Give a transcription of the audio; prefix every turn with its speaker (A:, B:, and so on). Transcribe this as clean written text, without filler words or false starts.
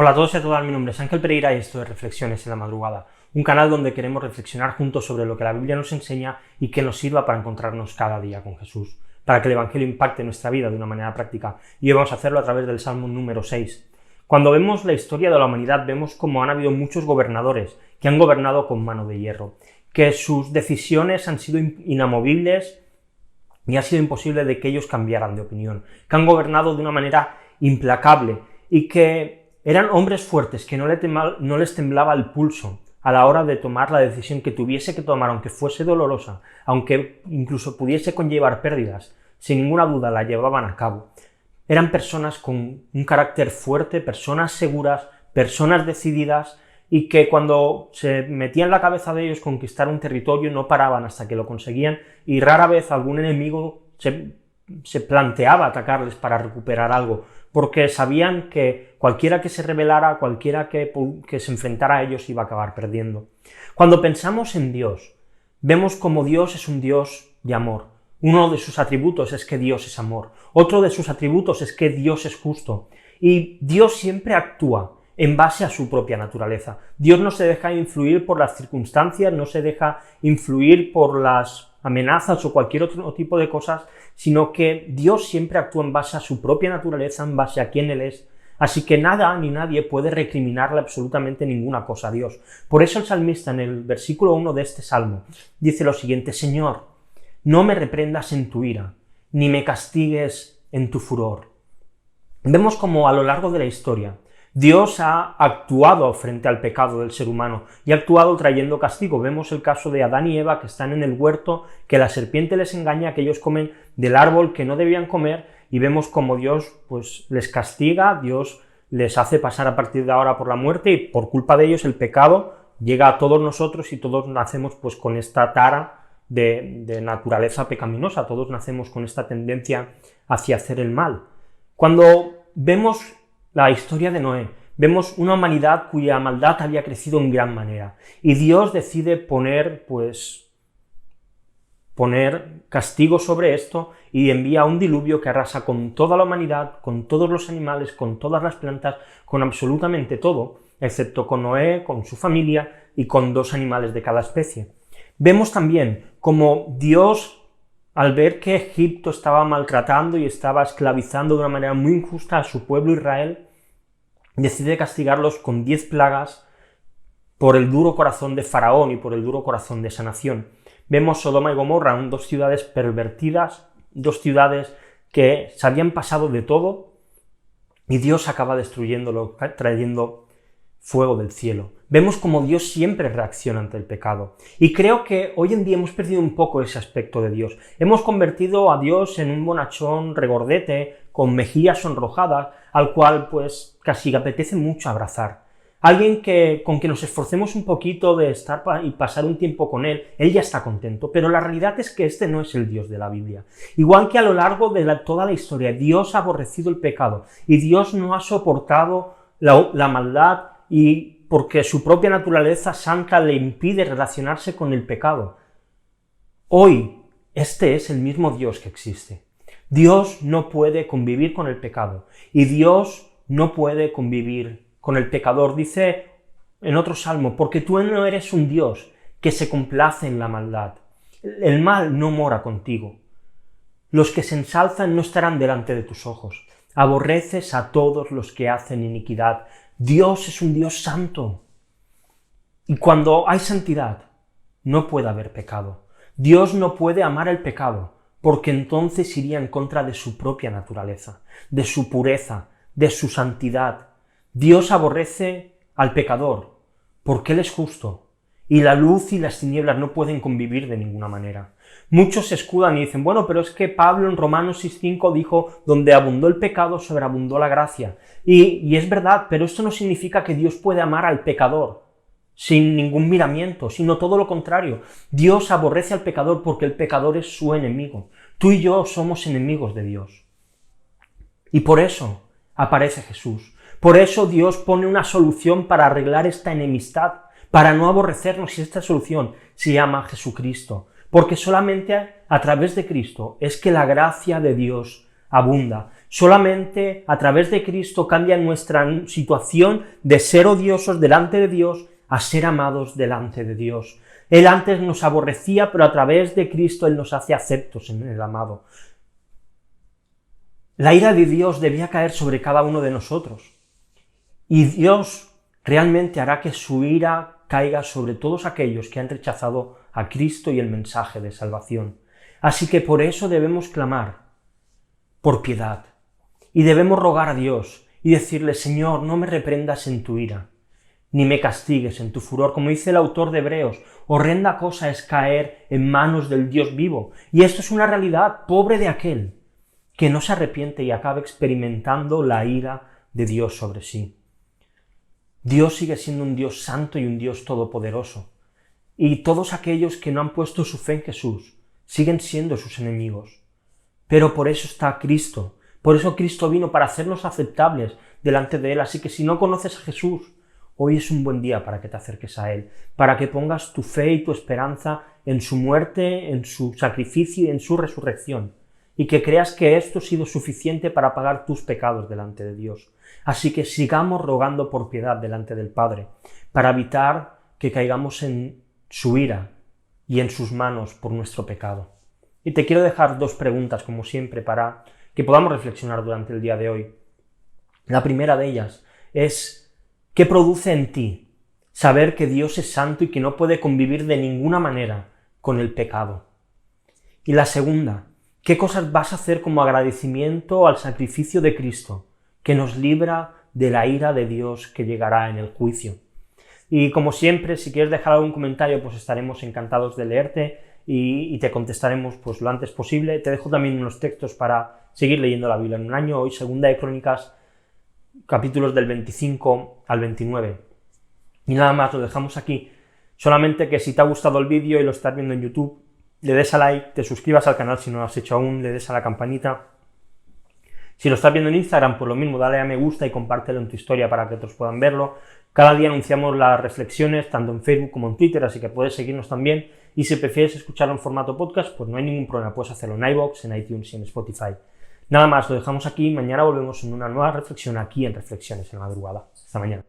A: Hola a todos y a todas, mi nombre es Ángel Pereira y esto es Reflexiones en la Madrugada, un canal donde queremos reflexionar juntos sobre lo que la Biblia nos enseña y que nos sirva para encontrarnos cada día con Jesús, para que el Evangelio impacte nuestra vida de una manera práctica, y hoy vamos a hacerlo a través del Salmo número 6. Cuando vemos la historia de la humanidad, vemos cómo han habido muchos gobernadores que han gobernado con mano de hierro, que sus decisiones han sido inamovibles y ha sido imposible de que ellos cambiaran de opinión, que han gobernado de una manera implacable y que eran hombres fuertes, que no les temblaba el pulso a la hora de tomar la decisión que tuviese que tomar, aunque fuese dolorosa, aunque incluso pudiese conllevar pérdidas, sin ninguna duda la llevaban a cabo. Eran personas con un carácter fuerte, personas seguras, personas decididas, y que cuando se metía en la cabeza de ellos conquistar un territorio no paraban hasta que lo conseguían, y rara vez algún enemigo se planteaba atacarles para recuperar algo, porque sabían que cualquiera que se rebelara, cualquiera que se enfrentara a ellos iba a acabar perdiendo. Cuando pensamos en Dios, vemos como Dios es un Dios de amor. Uno de sus atributos es que Dios es amor. Otro de sus atributos es que Dios es justo. Y Dios siempre actúa en base a su propia naturaleza. Dios no se deja influir por las circunstancias, no se deja influir por las amenazas o cualquier otro tipo de cosas, sino que Dios siempre actúa en base a su propia naturaleza, en base a quién Él es. Así que nada ni nadie puede recriminarle absolutamente ninguna cosa a Dios. Por eso el salmista en el versículo 1 de este salmo dice lo siguiente: Señor, no me reprendas en tu ira, ni me castigues en tu furor. Vemos como a lo largo de la historia Dios ha actuado frente al pecado del ser humano y ha actuado trayendo castigo. Vemos el caso de Adán y Eva, que están en el huerto, que la serpiente les engaña, que ellos comen del árbol que no debían comer, y vemos como Dios les castiga, Dios les hace pasar a partir de ahora por la muerte, y por culpa de ellos el pecado llega a todos nosotros y todos nacemos con esta tara de naturaleza pecaminosa, todos nacemos con esta tendencia hacia hacer el mal. Cuando vemos la historia de Noé, vemos una humanidad cuya maldad había crecido en gran manera, y Dios decide poner castigo sobre esto y envía un diluvio que arrasa con toda la humanidad, con todos los animales, con todas las plantas, con absolutamente todo, excepto con Noé, con su familia y con 2 animales de cada especie. Vemos también como Dios, al ver que Egipto estaba maltratando y estaba esclavizando de una manera muy injusta a su pueblo Israel, decide castigarlos con 10 plagas por el duro corazón de Faraón y por el duro corazón de esa nación. Vemos Sodoma y Gomorra, 2 ciudades pervertidas, 2 ciudades que se habían pasado de todo, y Dios acaba destruyéndolo, trayendo fuego del cielo. Vemos como Dios siempre reacciona ante el pecado. Y creo que hoy en día hemos perdido un poco ese aspecto de Dios. Hemos convertido a Dios en un bonachón regordete, con mejillas sonrojadas, al cual casi apetece mucho abrazar. Alguien con que nos esforcemos un poquito de estar y pasar un tiempo con Él ya está contento, pero la realidad es que este no es el Dios de la Biblia. Igual que a lo largo de toda la historia, Dios ha aborrecido el pecado, y Dios no ha soportado la maldad, y porque su propia naturaleza santa le impide relacionarse con el pecado. Hoy, este es el mismo Dios que existe. Dios no puede convivir con el pecado, y Dios no puede convivir con el pecador. Dice en otro salmo: porque tú no eres un Dios que se complace en la maldad. El mal no mora contigo. Los que se ensalzan no estarán delante de tus ojos. Aborreces a todos los que hacen iniquidad. Dios es un Dios santo. Y cuando hay santidad, no puede haber pecado. Dios no puede amar el pecado, porque entonces iría en contra de su propia naturaleza, de su pureza, de su santidad. Dios aborrece al pecador, porque Él es justo, y la luz y las tinieblas no pueden convivir de ninguna manera. Muchos se escudan y dicen: bueno, pero es que Pablo en Romanos 6:5 dijo: donde abundó el pecado, sobreabundó la gracia. Y es verdad, pero esto no significa que Dios puede amar al pecador sin ningún miramiento, sino todo lo contrario. Dios aborrece al pecador porque el pecador es su enemigo. Tú y yo somos enemigos de Dios. Y por eso aparece Jesús. Por eso Dios pone una solución para arreglar esta enemistad, para no aborrecernos, y esta solución se llama Jesucristo. Porque solamente a través de Cristo es que la gracia de Dios abunda. Solamente a través de Cristo cambia nuestra situación de ser odiosos delante de Dios a ser amados delante de Dios. Él antes nos aborrecía, pero a través de Cristo Él nos hace aceptos en el amado. La ira de Dios debía caer sobre cada uno de nosotros. Y Dios realmente hará que su ira caiga sobre todos aquellos que han rechazado a Cristo y el mensaje de salvación. Así que por eso debemos clamar por piedad. Y debemos rogar a Dios y decirle: Señor, no me reprendas en tu ira, ni me castigues en tu furor. Como dice el autor de Hebreos, horrenda cosa es caer en manos del Dios vivo. Y esto es una realidad, pobre de aquel que no se arrepiente y acaba experimentando la ira de Dios sobre sí. Dios sigue siendo un Dios santo y un Dios todopoderoso. Y todos aquellos que no han puesto su fe en Jesús siguen siendo sus enemigos. Pero por eso está Cristo. Por eso Cristo vino, para hacernos aceptables delante de Él. Así que si no conoces a Jesús, hoy es un buen día para que te acerques a Él, para que pongas tu fe y tu esperanza en su muerte, en su sacrificio y en su resurrección, y que creas que esto ha sido suficiente para pagar tus pecados delante de Dios. Así que sigamos rogando por piedad delante del Padre, para evitar que caigamos en su ira y en sus manos por nuestro pecado. Y te quiero dejar dos preguntas, como siempre, para que podamos reflexionar durante el día de hoy. La primera de ellas es: ¿qué produce en ti saber que Dios es santo y que no puede convivir de ninguna manera con el pecado? Y la segunda: ¿qué cosas vas a hacer como agradecimiento al sacrificio de Cristo, que nos libra de la ira de Dios que llegará en el juicio? Y como siempre, si quieres dejar algún comentario, pues estaremos encantados de leerte y te contestaremos pues lo antes posible. Te dejo también unos textos para seguir leyendo la Biblia en un año. Hoy, Segunda de Crónicas, capítulos del 25 al 29. Y nada más, lo dejamos aquí. Solamente que si te ha gustado el vídeo y lo estás viendo en YouTube, le des a like, te suscribas al canal si no lo has hecho aún, le des a la campanita. Si lo estás viendo en Instagram, pues lo mismo, dale a me gusta y compártelo en tu historia para que otros puedan verlo. Cada día anunciamos las reflexiones, tanto en Facebook como en Twitter, así que puedes seguirnos también. Y si prefieres escucharlo en formato podcast, pues no hay ningún problema, puedes hacerlo en iVoox, en iTunes y en Spotify. Nada más, lo dejamos aquí, mañana volvemos en una nueva reflexión aquí en Reflexiones en la Madrugada. Hasta mañana.